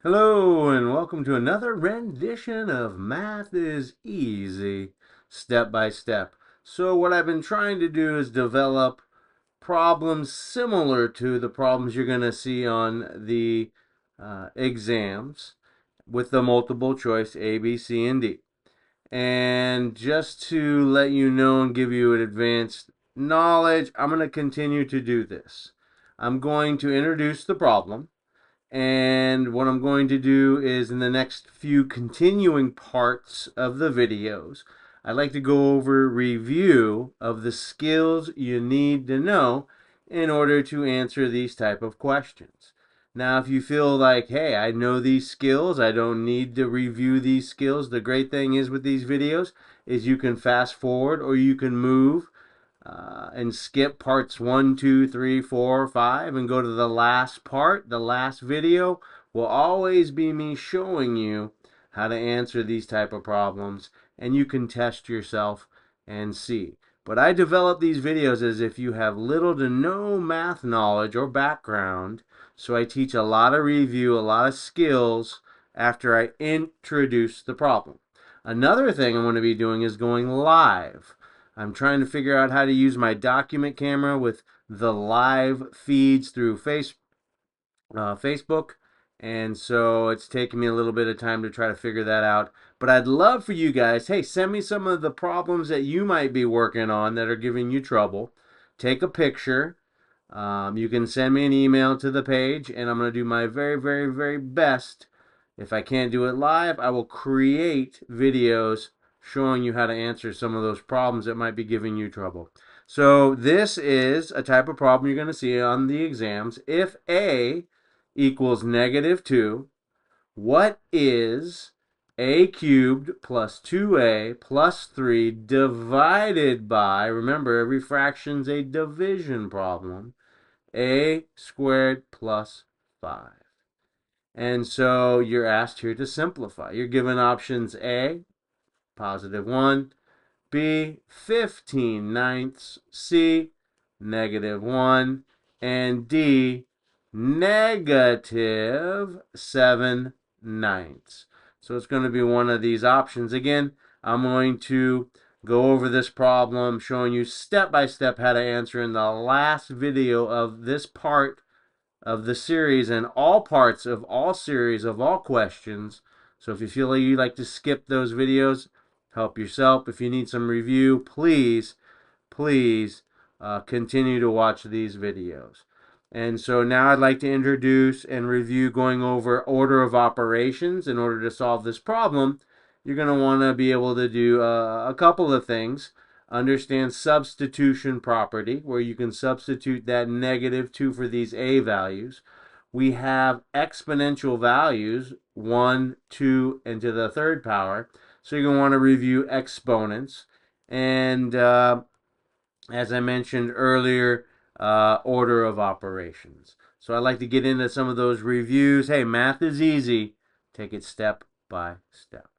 Hello and welcome to another rendition of Math is Easy, step by step. So what I've been trying to do is develop problems similar to the problems you're going to see on the exams with the multiple choice A, B, C, and D. And just to let you know and give you an advanced knowledge, I'm going to continue to do this. I'm going to introduce the problem. And what I'm going to do is in the next few continuing parts of the videos, I'd like to go over a review of the skills you need to know in order to answer these type of questions. Now, if you feel like, hey, I know these skills, I don't need to review these skills, the great thing is with these videos is you can fast forward or you can move and skip parts 1, 2, 3, 4, 5 and go to the last part. The last video will always be me showing you how to answer these type of problems, and you can test yourself and see. But I develop these videos as if you have little to no math knowledge or background, so I teach a lot of review, a lot of skills after I introduce the problem. Another thing I'm going to be doing is going live. I'm trying to figure out how to use my document camera with the live feeds through Facebook. And so it's taken me a little bit of time to try to figure that out. But I'd love for you guys, hey, send me some of the problems that you might be working on that are giving you trouble. Take a picture. You can send me an email to the page, and I'm going to do my very, very, very best. If I can't do it live, I will create videos showing you how to answer some of those problems that might be giving you trouble. So this is a type of problem you're going to see on the exams. If A equals -2, what is a cubed plus 2a plus 3 divided by, remember every fraction's a division problem, a squared plus 5? And so you're asked here to simplify. You're given options A, +1, B, 15/9, C, -1, and D, -7/9. So it's going to be one of these options. Again, I'm going to go over this problem, showing you step by step how to answer in the last video of this part of the series and all parts of all series of all questions. So if you feel like you'd like to skip those videos, help yourself. If you need some review, please continue to watch these videos. And so now I'd like to introduce and review going over order of operations. In order to solve this problem, you're going to want to be able to do a couple of things. Understand substitution property, where you can substitute that -2 for these a values. We have exponential values, 1, 2, and to the third power. So you're going to want to review exponents. And as I mentioned earlier, order of operations. So I'd like to get into some of those reviews. Hey, math is easy. Take it step by step.